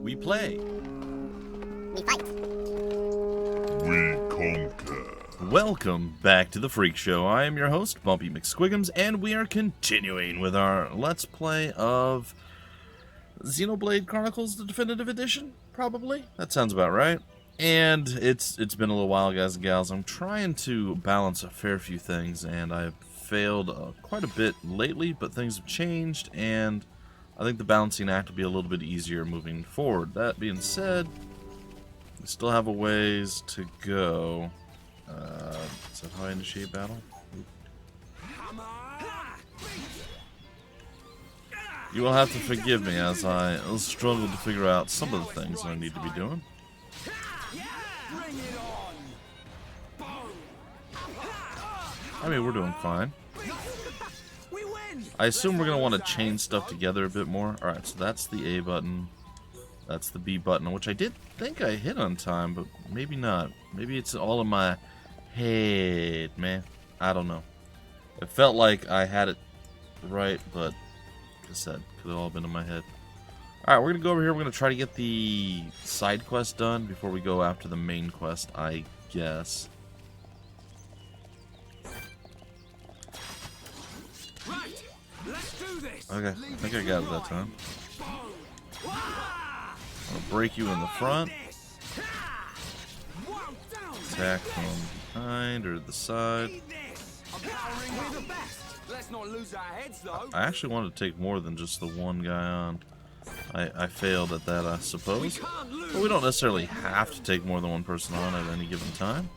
We play. We fight. We conquer. Welcome back to the Freak Show. I am your host, BUMPY-MCSQUIGUMS, and we are continuing with our Let's Play of Xenoblade Chronicles, the Definitive Edition, probably. That sounds about right. And it's been a little while, guys and gals. I'm trying to balance a fair few things, and I've failed quite a bit lately, but things have changed, and I think the balancing act will be a little bit easier moving forward. That being said, we still have a ways to go. Is that how I initiate battle? You will have to forgive me as I struggle to figure out some of the things I need to be doing. I mean, we're doing fine. I assume we're going to want to chain stuff together a bit more. Alright, so that's the A button. That's the B button, which I did think I hit on time, but maybe not. Maybe it's all in my head, man. I don't know. It felt like I had it right, but like I said, could have all been in my head. Alright, we're going to go over here. We're going to try to get the side quest done before we go after the main quest, I guess. Okay, I think I got it that time. I'll break you in the front. Attack from behind or the side. I actually wanted to take more than just the one guy on. I failed at that, I suppose. But we don't necessarily have to take more than one person on at any given time.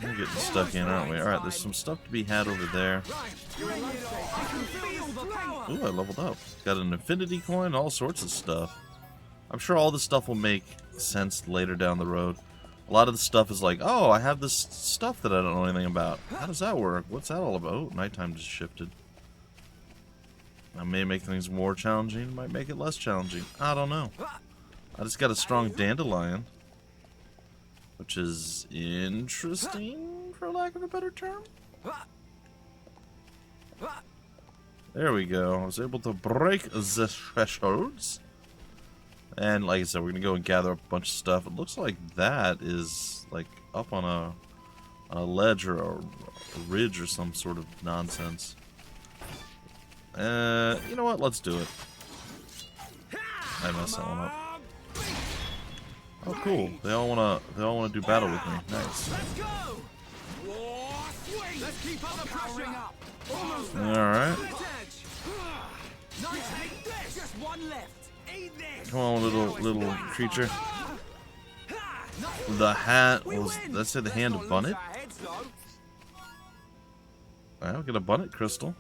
We're getting stuck in, aren't we? Alright, there's some stuff to be had over there. Ooh, I leveled up. Got an infinity coin, all sorts of stuff. I'm sure all this stuff will make sense later down the road. A lot of the stuff is like, oh, I have this stuff that I don't know anything about. How does that work? What's that all about? Oh, nighttime just shifted. That may make things more challenging, might make it less challenging. I don't know. I just got a strong dandelion, which is interesting, for lack of a better term. There we go. I was able to break the thresholds. And like I said, we're going to go and gather up a bunch of stuff. It looks like that is like up on a ledge or a ridge or some sort of nonsense. You know what? Let's do it. I messed that one up. Oh, cool! They all wanna do battle with me. Nice. All right. Come on, little creature. The hat was. Let's say the hand of Bunnet. I'll get a Bunnet crystal.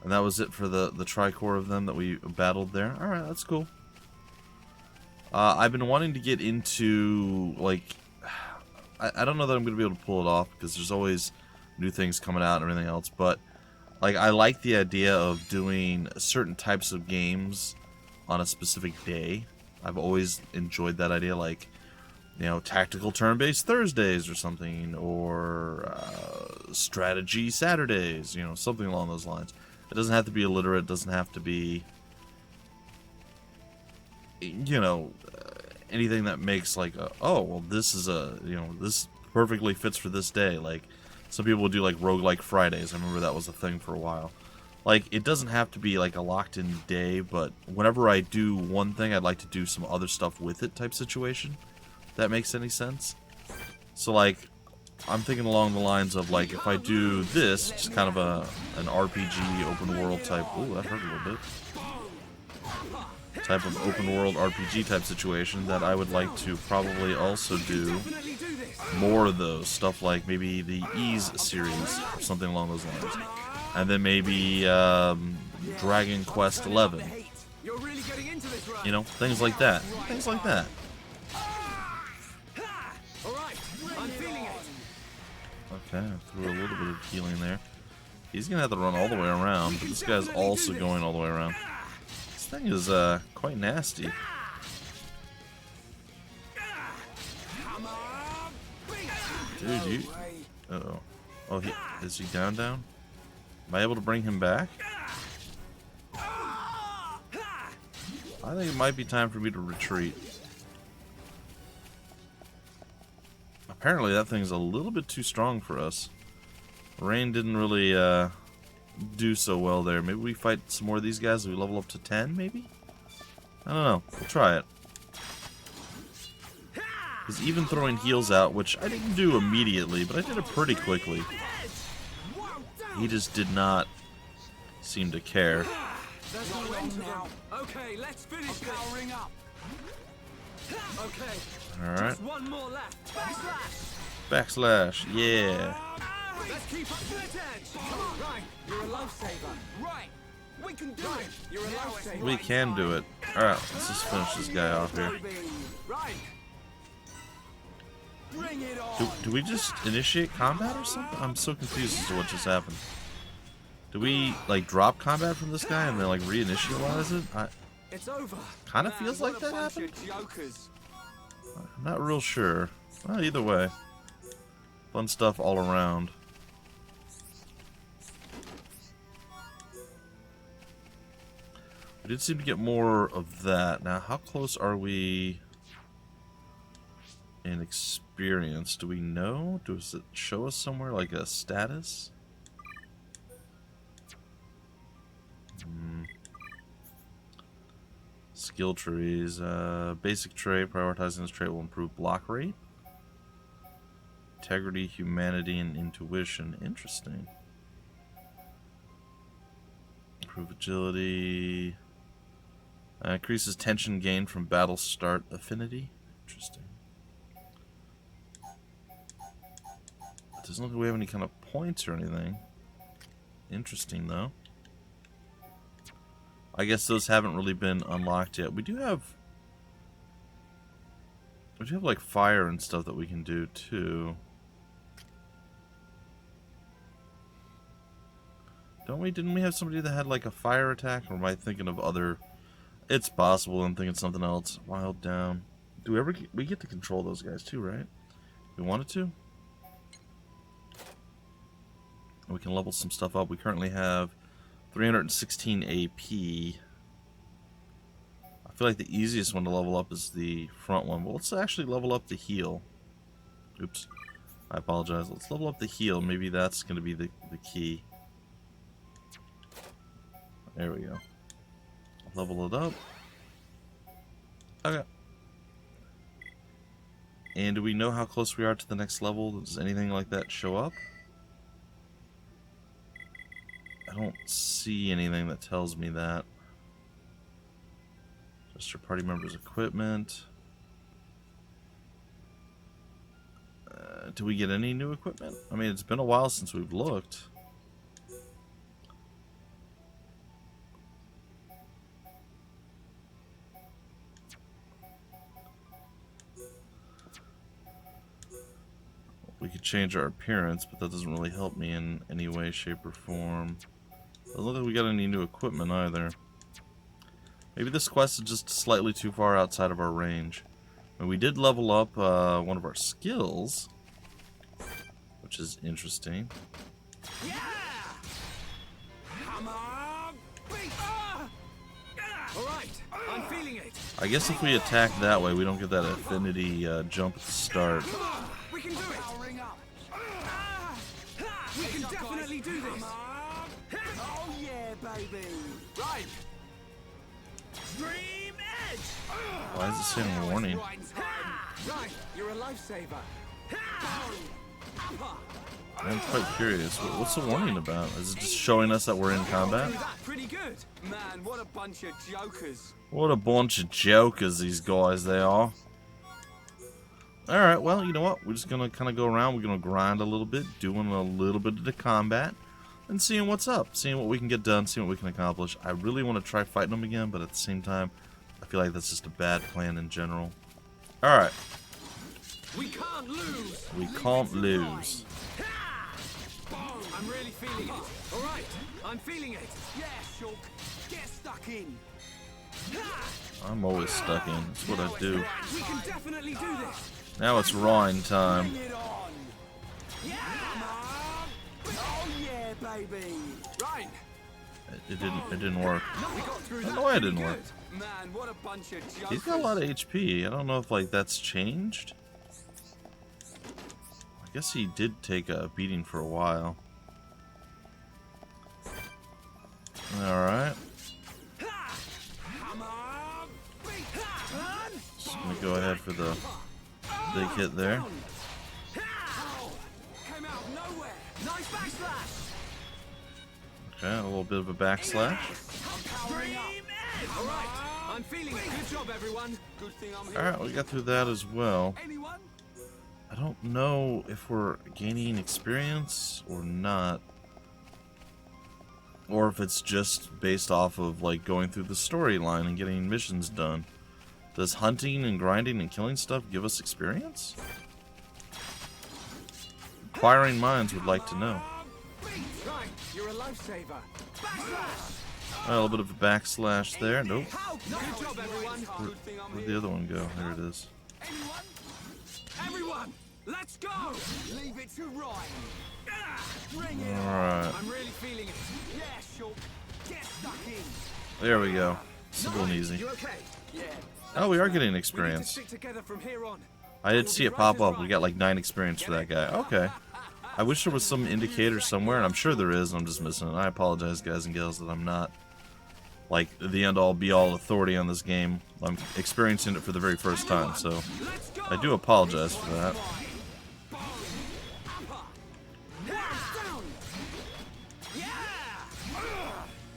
And that was it for the tricore of them that we battled there. All right, that's cool. I've been wanting to get into, like, I don't know that I'm going to be able to pull it off because there's always new things coming out and everything else, but, like, I like the idea of doing certain types of games on a specific day. I've always enjoyed that idea, like, you know, tactical turn-based Thursdays or something, or strategy Saturdays, you know, something along those lines. It doesn't have to be illiterate, it doesn't have to be, you know, anything that makes like, oh, well, this is you know, this perfectly fits for this day. Like, some people would do like roguelike Fridays. I remember that was a thing for a while. Like, it doesn't have to be like a locked-in day, but whenever I do one thing, I'd like to do some other stuff with it type situation. If that makes any sense. So, like, I'm thinking along the lines of, like, if I do this, just kind of an RPG open world type. Ooh, that hurt a little bit. Type of open world RPG type situation, that I would like to probably also do more of those stuff, like maybe the Ease series or something along those lines, and then maybe Dragon Quest 11, you know, things like that, Okay, I threw a little bit of healing there. He's gonna have to run all the way around, but this guy's also going all the way around. This thing is quite nasty. Dude, you... Uh-oh. Oh, is he down? Am I able to bring him back? I think it might be time for me to retreat. Apparently that thing's a little bit too strong for us. Rain didn't really do so well there. Maybe we fight some more of these guys and we level up to 10, maybe? I don't know. We'll try it. Because even throwing heals out, which I didn't do immediately, but I did it pretty quickly. He just did not seem to care. Okay, let's finish powering up. Okay. Alright. One more left. Backslash, yeah. Let's keep up to the edge. Right, you're a lifesaver. Right. We can do it. You're a lifesaver. We can do it. Alright, let's just finish this guy off here. Right. Bring it on. Do we just initiate combat or something? I'm so confused as to what just happened. Do we, like, drop combat from this guy and then, like, reinitialize it? It's over. Kind of feels like that happened. I'm not real sure. Well, either way. Fun stuff all around. We did seem to get more of that. Now, how close are we in experience? Do we know? Does it show us somewhere, like a status? Skill trees. Basic trait. Prioritizing this trait will improve block rate. Integrity, humanity, and intuition. Interesting. Improve agility. Increases tension gain from battle start affinity. Interesting. It doesn't look like we have any kind of points or anything. Interesting, though. I guess those haven't really been unlocked yet. We do have like fire and stuff that we can do too. Didn't we have somebody that had like a fire attack? Or am I thinking of other? It's possible I'm thinking something else. Wild down. Do we ever we get to control those guys too, right? We wanted to. We can level some stuff up. We currently have 316 AP. I feel like the easiest one to level up is the front one. But let's actually level up the heal. Oops. I apologize. Let's level up the heal. Maybe that's going to be the key. There we go. Level it up. Okay. And do we know how close we are to the next level? Does anything like that show up? I don't see anything that tells me that. Just your party members' equipment. Do we get any new equipment? I mean, it's been a while since we've looked. We could change our appearance, but that doesn't really help me in any way, shape, or form. Doesn't look like we got any new equipment either. Maybe this quest is just slightly too far outside of our range. And we did level up one of our skills, which is interesting. Yeah! Come on! All right, I'm feeling it. I guess if we attack that way, we don't get that affinity jump at the start. Come on, we can do it. We can definitely do this. Oh yeah, baby. Right. Dream edge. Why is it saying warning? Right, you're a lifesaver. I'm quite curious. What's the warning about? Is it just showing us that we're in combat? Pretty good. Man, what a bunch of jokers. What a bunch of jokers these guys they are. Alright, well, you know what? We're just going to kind of go around. We're going to grind a little bit, doing a little bit of the combat, and seeing what's up. Seeing what we can get done, seeing what we can accomplish. I really want to try fighting them again, but at the same time, I feel like that's just a bad plan in general. Alright. We can't lose. We can't lose. I'm really feeling it. All right, I'm feeling it. Yeah, Shulk. Get stuck in. I'm always stuck in. That's what I do. We can definitely do this. Now it's Rhine time. Bring it on. Yeah. Oh yeah, Yeah, baby. Ryan. It didn't work. No, we got through I don't that know why it pretty didn't work. good. Man, what a bunch of jokers. He's got a lot of HP. I don't know if like that's changed. I guess he did take a beating for a while. Alright. Just gonna go ahead for the big hit there. Came out of nowhere. Nice backslash. Okay, a little bit of a backslash. I'm powering up. All right, I'm feeling it. Good job, everyone. Good thing I'm here. Alright, we got through that as well. Anyone? I don't know if we're gaining experience or not. Or if it's just based off of like going through the storyline and getting missions done. Does hunting and grinding and killing stuff give us experience? Inquiring minds would like to know. Right, you're a lifesaver. Backslash. A little bit of a backslash there. Nope. Good job, everyone. Good thing I'm Where'd here. the other one go? There it is. Anyone? Everyone, let's go. Leave it to Ryan. Bring it on. Alright. I'm really feeling it. Yeah, sure. Get stuck in. There we go. Simple and easy. You okay? Yeah. Oh, we are getting We need to experience. stick together from here on. I did see it pop up. We got like 9 experience for that guy. Okay. I wish there was some indicator somewhere, and I'm sure there is, and I'm just missing it. I apologize, guys and gals, that I'm not like the end-all be-all authority on this game. I'm experiencing it for the very first time, so Let's go. I do apologize for that.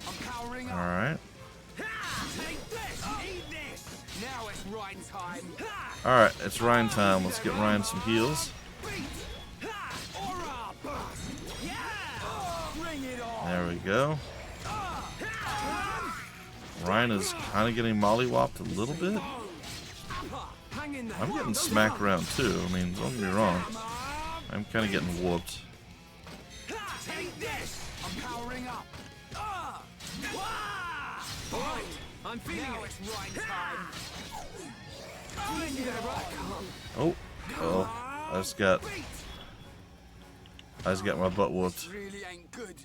I'm powering up. Alright. Take this. Eat this. Now it's Ryan time. Alright, it's Ryan time. Let's get Ryan some heals. Bring it on. There we go. Ryan is kind of getting mollywopped a little bit. Hang in there. I'm getting smacked around too. I mean, don't get me wrong. I'm kind of getting whooped. Take this. I'm powering up. All right, I'm feeling it. It's Ryan time. Oh, I just got my butt whooped. Really ain't good.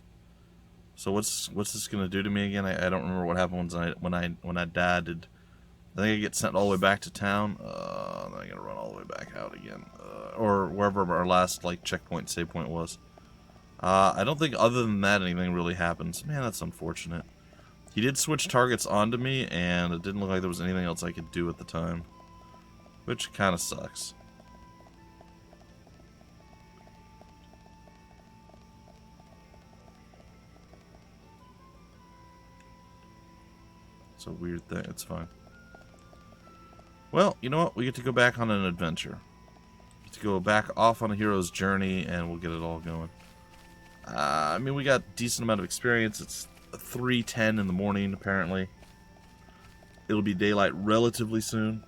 So what's this gonna do to me again? I don't remember what happened when I died. I think I get sent all the way back to town. Then I gotta run all the way back out again, or wherever our last like checkpoint save point was. I don't think other than that anything really happens. Man, that's unfortunate. He did switch targets onto me, and it didn't look like there was anything else I could do at the time, which kind of sucks. It's a weird thing. It's fine. Well, you know what? We get to go back on an adventure. We get to go back off on a hero's journey, and we'll get it all going. I mean, we got a decent amount of experience. It's 3:10 in the morning, apparently. It'll be daylight relatively soon.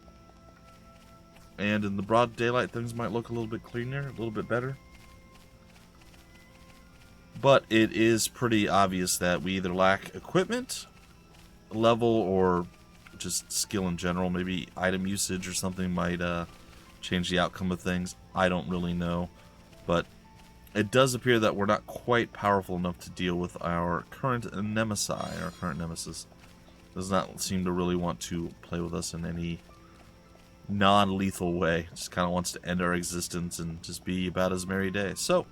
And in the broad daylight, things might look a little bit cleaner, a little bit better. But it is pretty obvious that we either lack equipment, level, or just skill in general. Maybe item usage or something might change the outcome of things. I don't really know. But it does appear that we're not quite powerful enough to deal with our current nemesis. Does not seem to really want to play with us in any non-lethal way. Just kind of wants to end our existence and just be about his merry day. So,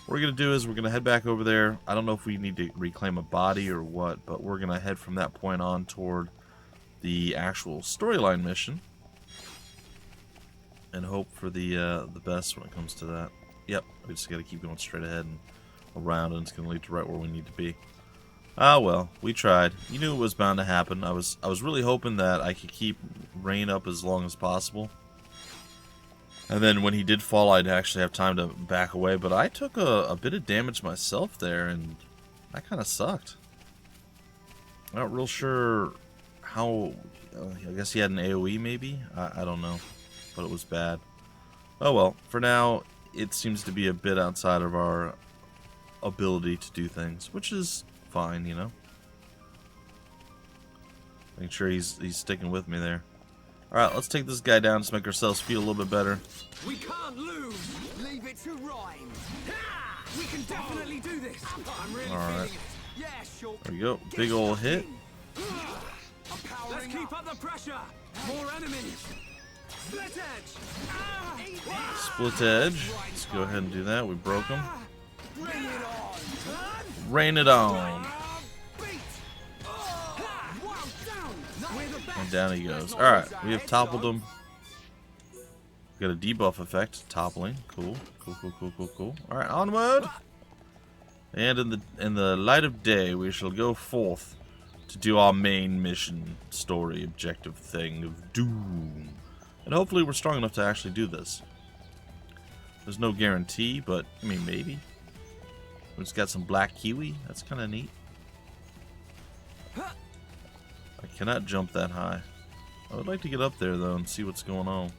what we're going to do is we're going to head back over there. I don't know if we need to reclaim a body or what, but we're going to head from that point on toward the actual storyline mission. And hope for the best when it comes to that. Yep, we just got to keep going straight ahead and around, and it's going to lead to right where we need to be. Ah, well, we tried. You knew it was bound to happen. I was really hoping that I could keep Rain up as long as possible. And then when he did fall, I'd actually have time to back away. But I took a bit of damage myself there, and that kind of sucked. Not real sure how... I guess he had an AoE, maybe? I don't know. But it was bad. Oh well, for now, it seems to be a bit outside of our ability to do things, which is fine, you know. Make sure he's sticking with me there. Alright, let's take this guy down to make ourselves feel a little bit better. We can't lose. Leave it to Ryan. We can definitely do this. I'm really Alright. feeling it. Yeah, sure. There we go. Big ol' hit. Let's keep up the pressure. More enemies. Split edge. Split edge. Let's go ahead and do that. We broke him. Bring it on. Rain it on. Beat. Wow, down. We're the best. And down he goes. Alright, we have toppled him. Got a debuff effect. Toppling. Cool. Cool. Alright, onward. And in the light of day, we shall go forth to do our main mission, story, objective thing of doom. And hopefully we're strong enough to actually do this. There's no guarantee, but, I mean, maybe. We just got some black kiwi. That's kind of neat. I cannot jump that high. I would like to get up there, though, and see what's going on.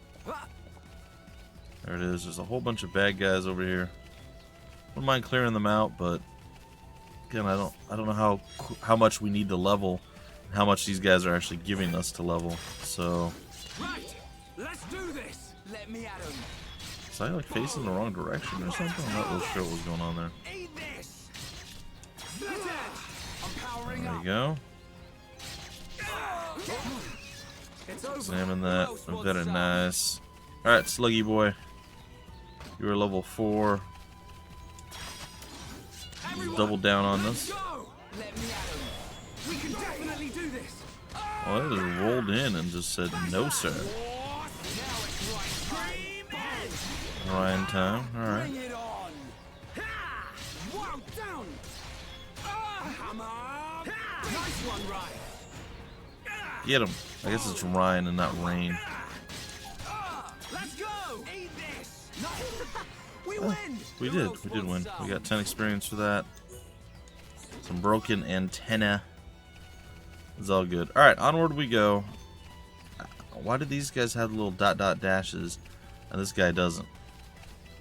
There it is. There's a whole bunch of bad guys over here. Wouldn't mind clearing them out, but again, I don't know how much we need to level, and how much these guys are actually giving us to level. So, Right. Let's do this. Let me at him. was I like facing the wrong direction or something? I'm not really sure what was going on there. Eat this. Split edge. I'm powering There up. you go. It's over. Examine that. Who else wants Very some? nice. Alright, Sluggy boy. You are level 4. Everyone, Double down on let's this. go. Let me at him. We can definitely do this. Oh, they just rolled in and just said, no, sir. Now it's right time. Ryan time. Alright. Bring it on. Ha! Wow, down. Come on. Nice one, Ryan. Get him. I guess it's Ryan and not Rain. Let's go. Eat this. We win. We did win. We got 10 experience for that. Some broken antenna. It's all good. Alright, onward we go. Why do these guys have little dot dashes and this guy doesn't?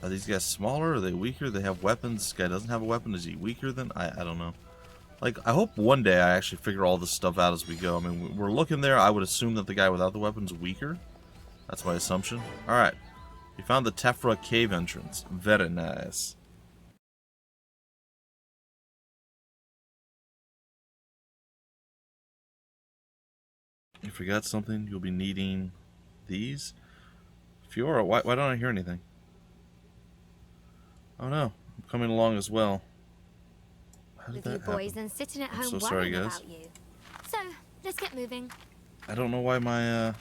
Are these guys smaller? Are they weaker? They have weapons. This guy doesn't have a weapon. Is he weaker than? I don't know. Like, I hope one day I actually figure all this stuff out as we go. I mean, we're looking there. I would assume that the guy without the weapon's weaker. That's my assumption. Alright. We found the Tephra cave entrance. Very nice. You forgot something? You'll be needing these? Fiora, why don't I hear anything? Oh no, I'm coming along as well. How did With you that boys happen? and sitting at I'm home so sorry, worrying guys. about you. So, let's get moving. I don't know why my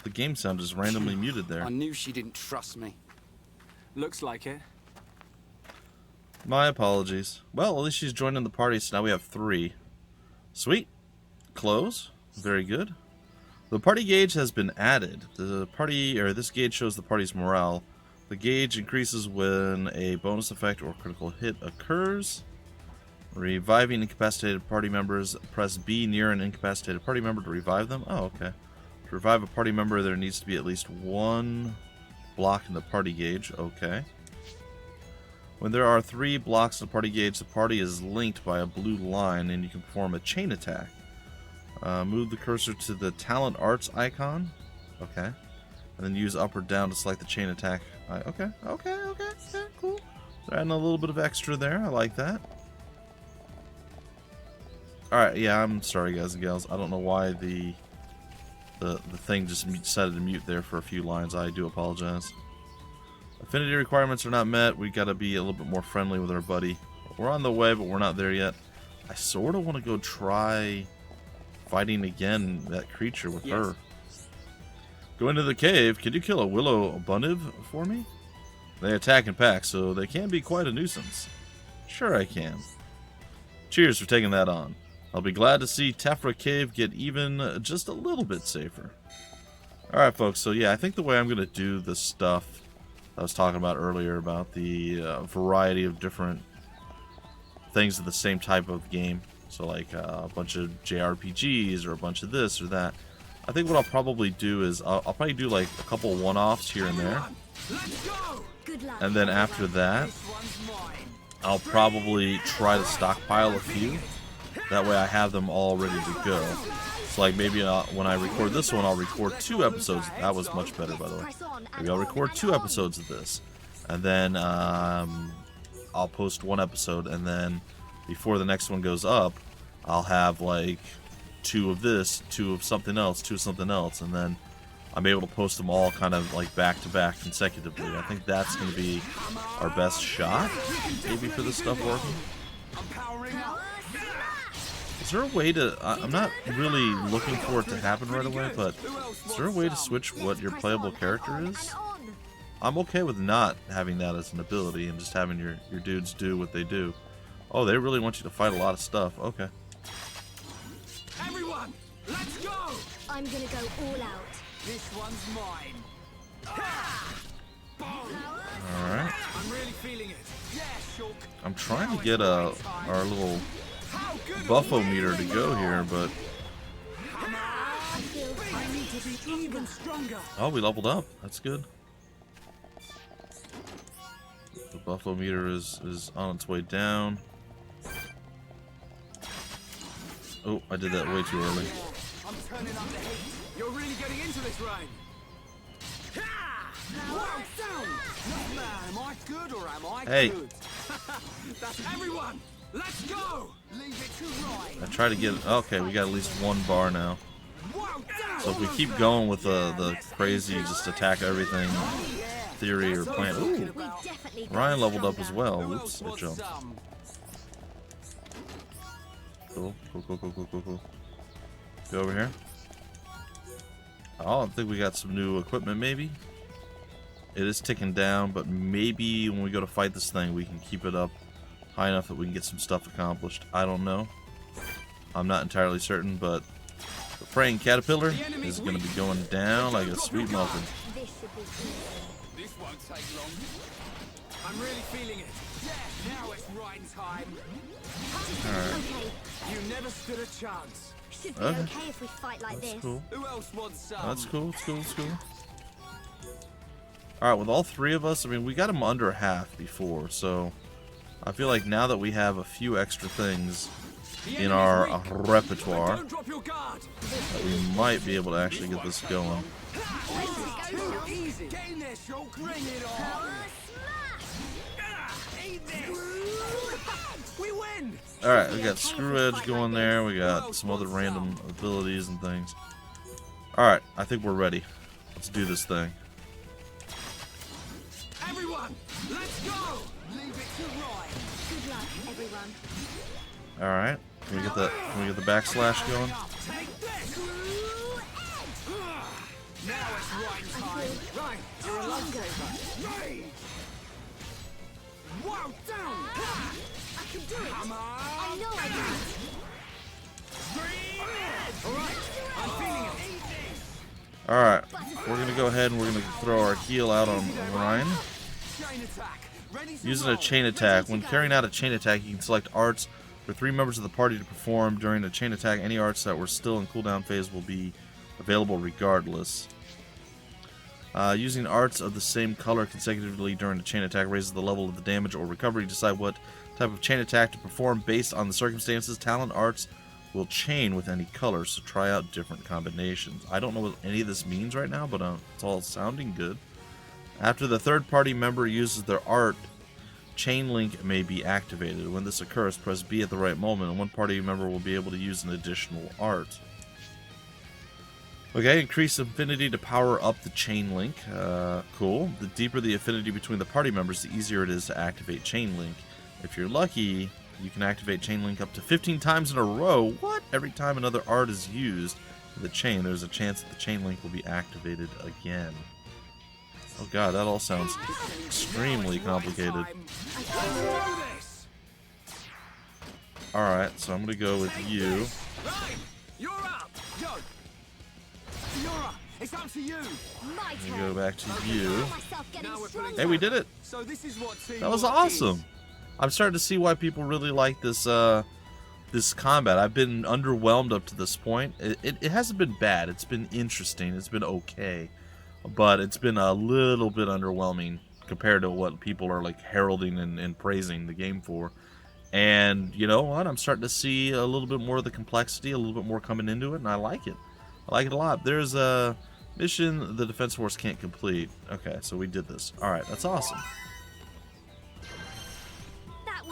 the game sound just randomly muted there. I knew she didn't trust me. Looks like it. My apologies. Well, at least she's joining the party, so now we have 3. Sweet. Close. Very good. The party gauge has been added. The party, or this gauge shows the party's morale. The gauge increases when a bonus effect or critical hit occurs. Reviving incapacitated party members, press B near an incapacitated party member to revive them. Oh, okay. To revive a party member, there needs to be at least 1 block in the party gauge. Okay. When there are 3 blocks in the party gauge, the party is linked by a blue line, and you can perform a chain attack. Move the cursor to the Talent Arts icon. Okay. And then use up or down to select the chain attack. Okay, cool. They're adding a little bit of extra there. I like that. Alright, yeah, I'm sorry, guys and gals. I don't know why the thing just decided to mute there for a few lines. I do apologize. Affinity requirements are not met. We gotta be a little bit more friendly with our buddy. We're on the way, but we're not there yet. I sort of want to go try fighting again that creature with her. Go into the cave. Can you kill a willow bunniv for me? They attack in packs, so they can be quite a nuisance. Sure I can. Cheers for taking that on. I'll be glad to see Tephra Cave get even just a little bit safer. Alright folks, so yeah, I think the way I'm going to do the stuff I was talking about earlier about the variety of different things of the same type of game. So like a bunch of JRPGs or a bunch of this or that. I think what I'll probably do is I'll probably do like a couple one-offs here and there. And then after that, I'll probably try to stockpile a few. That way I have them all ready to go. So like maybe when I record this one, I'll record 2 episodes. That was much better, by the way. Maybe I'll record 2 episodes of this. And then I'll post one episode, and then before the next one goes up, I'll have like 2 of this, 2 of something else, 2 of something else, and then I'm able to post them all kind of like back to back consecutively. I think that's going to be our best shot, maybe, for this stuff working. Is there a way to, I'm not really looking for it to happen right away, but is there a way to switch what your playable character is? I'm okay with not having that as an ability and just having your dudes do what they do. Oh, they really want you to fight a lot of stuff. Okay. Everyone, let's go! I'm gonna go all out. This one's mine. Alright. I'm really feeling it. Yeah, Shulk. I'm trying to get our little buffo meter to go here, but... I need to be even stronger. Oh, we leveled up. That's good. The buffo meter is on its way down. Oh, I did that way too early. I'm turning up the heat. You're really getting into this, Rain. Wow, down! Not man, am I good or am I good? That's everyone! Let's go! Leave it to Ryan. I try to get... Okay, we got at least 1 bar now. So if we keep going with the crazy just attack everything theory or plan... Ooh! Ryan leveled up as well. Oops, I jumped. Cool. Go over here. Oh, I think we got some new equipment, maybe? It is ticking down, but maybe when we go to fight this thing, we can keep it up high enough that we can get some stuff accomplished. I don't know. I'm not entirely certain, but the praying caterpillar is going to be going down like a sweet muffin. This should be easy. This won't take long. I'm really feeling it. Yeah, now it's Ryan time. Okay, You never stood a chance. should be Okay. okay if we fight like That's this. cool. Who else wants some? That's cool. It's cool. It's cool. Alright, with all 3 of us, I mean, we got them under half before, so I feel like now that we have a few extra things in our repertoire, Don't drop your guard. that we might be able to actually get this going. Easy. Get in there, Shulk. Bring it on. Eat this. We win. Alright, we got Screw Edge going there. We got some other random abilities and things. Alright, I think we're ready. Let's do this thing. Everyone, let's go. Leave it to Ryan. Good luck, everyone. Alright, can we get the backslash going? Take this. Now it's Ryan's time. Ryan, you're a lifesaver. Rage. Wow, down. I can do it. Come on. I know I can. All right, I'm feeling it. Alright, we're going to go ahead and we're going to throw our heal out on Ryan. Chain attack. Ready to Using a roll. chain attack. When carrying out a chain attack, you can select arts for 3 members of the party to perform. During a chain attack, any arts that were still in cooldown phase will be available regardless. Using arts of the same color consecutively during a chain attack raises the level of the damage or recovery. Decide what type of chain attack to perform based on the circumstances. Talent arts will chain with any color, so try out different combinations. I don't know what any of this means right now, but it's all sounding good. After the third party member uses their art, chain link may be activated. When this occurs, press B at the right moment, and one party member will be able to use an additional art. Okay, increase affinity to power up the chain link. Cool. The deeper the affinity between the party members, the easier it is to activate chain link. If you're lucky, you can activate chain link up to 15 times in a row. What? Every time another art is used in the chain, there's a chance that the chain link will be activated again. Oh god, that all sounds extremely complicated. I can do this. Alright, so I'm going to go with you. Ryan, you're up. Go. Fiora, it's up to you. My I'm turn. going to go back to you. Feel myself getting Now we're stronger. Hey, we did it! So this is what That was teamwork awesome! is. I'm starting to see why people really like this this combat. I've been underwhelmed up to this point. It hasn't been bad. It's been interesting. It's been okay. But it's been a little bit underwhelming compared to what people are like heralding and praising the game for. And you know what? I'm starting to see a little bit more of the complexity, a little bit more coming into it, and I like it. I like it a lot. There's a mission the Defense Force can't complete. Okay, so we did this. Alright, that's awesome.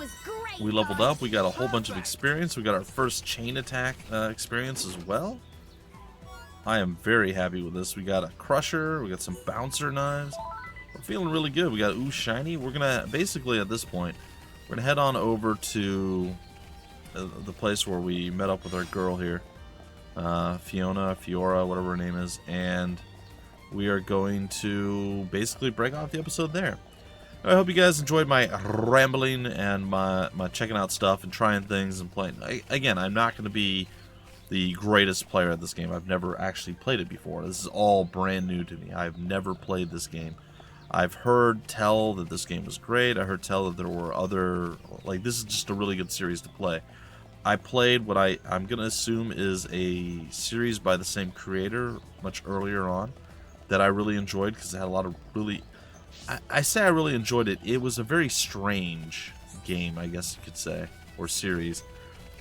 was great. We leveled up. We got a whole bunch of experience. We got our first chain attack experience as well. I am very happy with this. We got a crusher. We got some bouncer knives. We're feeling really good. We got ooh shiny. We're gonna basically at this point, we're gonna head on over to the place where we met up with our girl here, Fiora, whatever her name is, and we are going to basically break off the episode there. I hope you guys enjoyed my rambling and my checking out stuff and trying things and playing. Again, I'm not going to be the greatest player at this game. I've never actually played it before. This is all brand new to me. I've never played this game. I've heard tell that this game was great. I heard tell that there were other... Like, this is just a really good series to play. I played what I'm going to assume is a series by the same creator much earlier on that I really enjoyed because it had a lot of really... I say I really enjoyed it. It was a very strange game, I guess you could say, or series,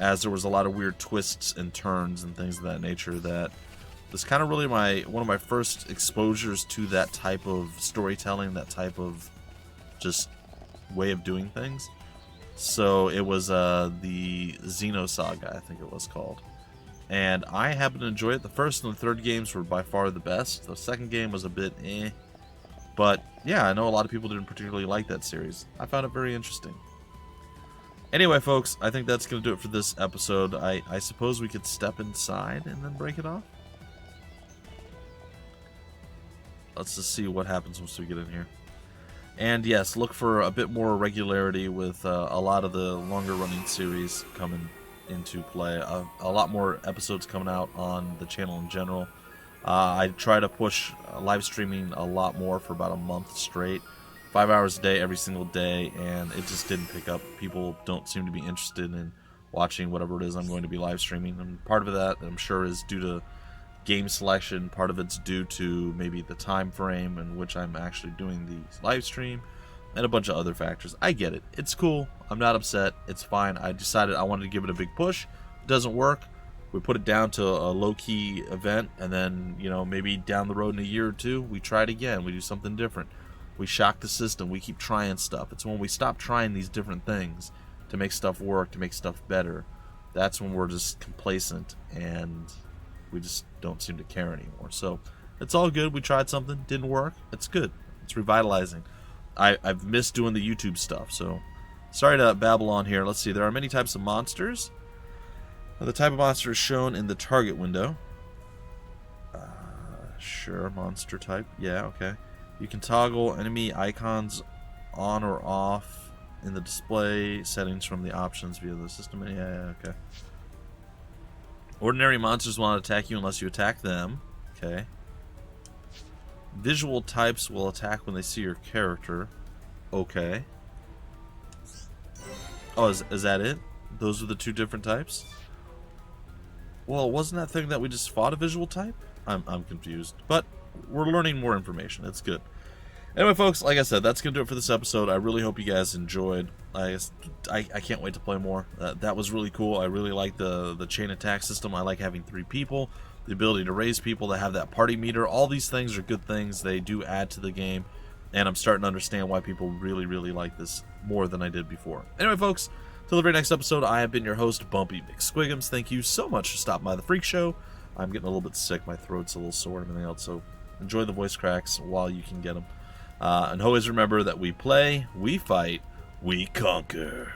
as there was a lot of weird twists and turns and things of that nature that was kind of really one of my first exposures to that type of storytelling, that type of just way of doing things. So it was the Xeno Saga, I think it was called. And I happened to enjoy it. The first and the third games were by far the best. The second game was a bit eh. But yeah, I know a lot of people didn't particularly like that series. I found it very interesting. Anyway, folks, I think that's going to do it for this episode. I suppose we could step inside and then break it off. Let's just see what happens once we get in here. And yes, look for a bit more regularity with a lot of the longer running series coming into play. A lot more episodes coming out on the channel in general. I try to push live streaming a lot more for about a month straight. 5 hours a day, every single day, and it just didn't pick up. People don't seem to be interested in watching whatever it is I'm going to be live streaming. And part of that, I'm sure, is due to game selection. Part of it's due to maybe the time frame in which I'm actually doing the live stream, and a bunch of other factors. I get it. It's cool. I'm not upset. It's fine. I decided I wanted to give it a big push. It doesn't work. We put it down to a low-key event, and then, you know, maybe down the road in a year or two, we try it again. We do something different. We shock the system. We keep trying stuff. It's when we stop trying these different things to make stuff work, to make stuff better, that's when we're just complacent, and we just don't seem to care anymore. So it's all good. We tried something. Didn't work. It's good. It's revitalizing. I've missed doing the YouTube stuff, so sorry to babble on here. Let's see. There are many types of monsters. The type of monster is shown in the target window. Sure, monster type. Yeah, okay. You can toggle enemy icons on or off in the display settings from the options via the system. Yeah, okay. Ordinary monsters will not attack you unless you attack them. Okay. Visual types will attack when they see your character. Okay. Oh, is that it? Those are the two different types? Well, wasn't that thing that we just fought a visual type? I'm confused. But we're learning more information. It's good. Anyway, folks, like I said, that's going to do it for this episode. I really hope you guys enjoyed. I can't wait to play more. That was really cool. I really like the chain attack system. I like having 3 people. The ability to raise people, to have that party meter. All these things are good things. They do add to the game. And I'm starting to understand why people really, really like this more than I did before. Anyway, folks, till the very next episode, I have been your host, BUMPY-MCSQUIGUMS. Thank you so much for stopping by the Freak Show. I'm getting a little bit sick. My throat's a little sore and everything else, so enjoy the voice cracks while you can get them. And always remember that we play, we fight, we conquer.